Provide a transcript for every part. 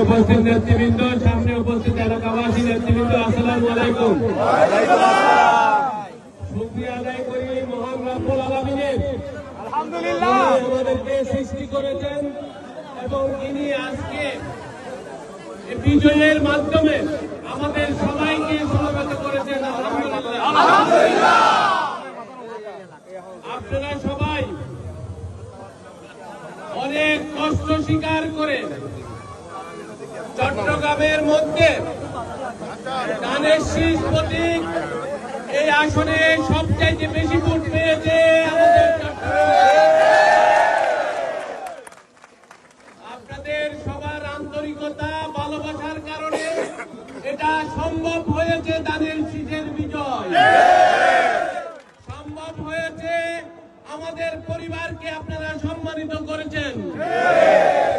উপস্থিত নেতৃবৃন্দ, সামনে উপস্থিত এলাকাবাসী নেতৃবৃন্দ, আসসালামু আলাইকুম। শুকরিয়া আদায় করি মহান রব্বুল আলামিনের, আলহামদুলিল্লাহ, আমাদেরকে সৃষ্টি করেছেন এবং তিনি আজকে বিজয়ের মাধ্যমে আমাদের সবাইকে সমবেত করেছেন। আলহামদুলিল্লাহ। আপনারা সবাই অনেক কষ্ট স্বীকার করে চট্টগ্রামের মধ্যে ধানের শীষ প্রতীক এই আসনে সবচাইতে বেশি ভোট পেয়েছে আমাদের আপনাদের সবার আন্তরিকতা ভালোবাসার কারণে এটা সম্ভব হয়েছে। ধানের শীষের বিজয় সম্ভব হয়েছে। আমাদের পরিবারকে আপনারা সম্মানিত করেছেন,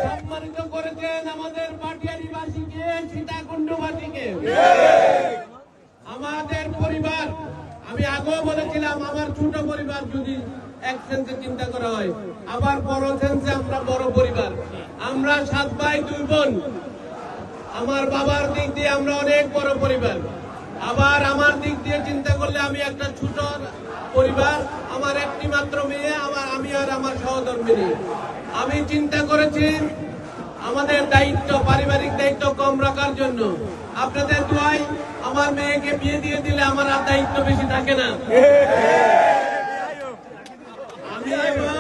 সম্মানিত করেছেন আমাদের পাটিয়ারীবাসীকে, সীতাকুণ্ডবাসীকে। আমাদের পরিবার, আমি আগেও বলেছিলাম, আমার ছোট পরিবার যদি এক সেন্সে চিন্তা করা হয়, আবার বড় সেন্সে আমরা বড় পরিবার। আমরা 7 ভাই 2 বোন। আমার বাবার দিক দিয়ে আমরা অনেক বড় পরিবার। আবার আমার দিক দিয়ে চিন্তা করলে আমি একটা ছোট পরিবার। আমার একটি মাত্র মেয়ে, আমি আর আমার সহধর্মী। আমি চিন্তা করেছি আমাদের দায়িত্ব, পারিবারিক দায়িত্ব কম রাখার জন্য আপনাদের দোয়ায় আমার মেয়েকে বিয়ে দিয়ে দিলে আমার আর দায়িত্ব বেশি থাকে না। আমি এবং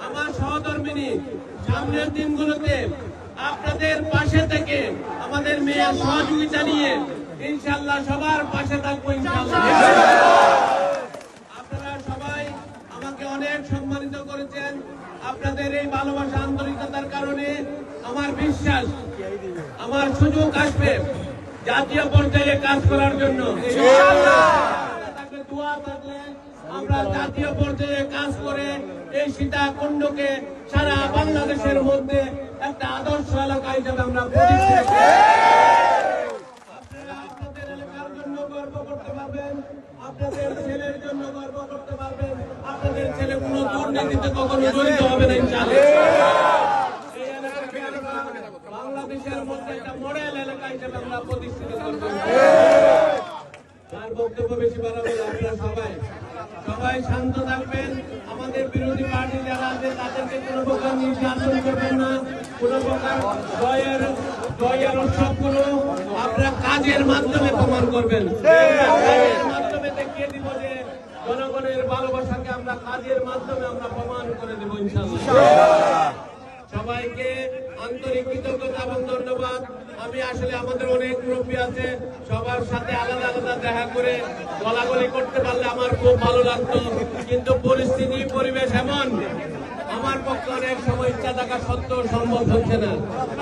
আমার সহধর্মিনী সামনের দিনগুলোতে আপনাদের পাশে থেকে আমাদের মেয়ের সহযোগিতা নিয়ে ইনশাআল্লাহ সবার পাশে থাকবো ইনশাআল্লাহ। আপনারা সবাই আমাকে অনেক সম্মানিত করেছেন। আপনাদের এই ভালোবাসা, আন্তরিকতার কারণে আমার বিশ্বাস আমার সুযোগ আসবে জাতীয় পর্যায়ে কাজ করার জন্য। দোয়া থাকলে আমরা জাতীয় পর্যায়ে কাজ করে এই সীতাকুণ্ডকে সারা বাংলাদেশের মধ্যে একটা আদর্শ এলাকা হিসেবে আমরা প্রতিষ্ঠিত করব। আপনারা আপনাদের এলাকার জন্য গর্ব করতে পারবেন, আপনাদের ছেলের জন্য গর্ব করতে পারবেন। আপনাদের ছেলে কোনো দুর্নীতিতে কখনো জড়িত হবে না ইনশাআল্লাহ। এই এলাকাকে আমরা বাংলাদেশের মধ্যে একটা মডেল এলাকা হিসেবে আমরা প্রতিষ্ঠিত করব। তার বক্তব্য বেশি বাড়াবো না। আপনারা সবাই শান্ত থাকবেন। আমাদের বিরোধী পার্টি যারা আছে তাদেরকে কোনো প্রকার নির্যাতন করবেন না, কোনো প্রকার জয়ের উৎসবগুলো আপনারা কাজের মাধ্যমে প্রমাণ করবেন। কাজের মাধ্যমে দেখিয়ে দিব যে জনগণের ভালোবাসাকে আমরা কাজের মাধ্যমে আমরা প্রমাণ করে দেব ইনশাআল্লাহ। সবাইকে আন্তরিক কৃতজ্ঞতা এবং ধন্যবাদ। আমি আসলে আমাদের অনেক মুরব্বী আছে, সবার সাথে আলাদা আলাদা দেখা করে গলাগলি করতে পারলে আমার খুব ভালো লাগতো, কিন্তু পরিস্থিতি পরিবেশ এমন আমার পক্ষে অনেক সময় ইচ্ছা থাকা সত্ত্বেও সম্ভব হচ্ছে না।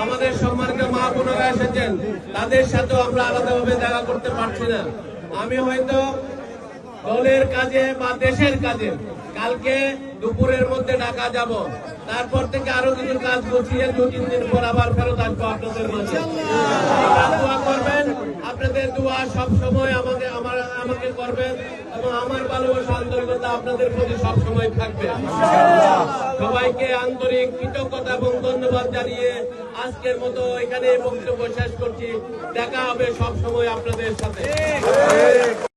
আমাদের সম্মানিত মা বোনেরা এসেছেন, তাদের সাথেও আমরা আলাদাভাবে দেখা করতে পারছি না। আমি হয়তো দলের কাজে বা দেশের কাজে কালকে দুপুরের মধ্যে ঢাকা যাব, তারপর থেকে আরো কিছু কাজ গুছিয়ে 2-3 দিন পর আবার ফেরত আসবো আপনাদের মাঝে। দোয়া করবেন, আপনাদের দোয়া সব সময় আমাকে করবেন এবং আমার ভালোবাসা, আন্তরিকতা আপনাদের প্রতি সব সময় থাকবে। সবাইকে আন্তরিক কৃতজ্ঞতা এবং ধন্যবাদ জানিয়ে আজকের মতো এখানে বক্তব্য শেষ করছি। দেখা হবে সব সময় আপনাদের সাথে।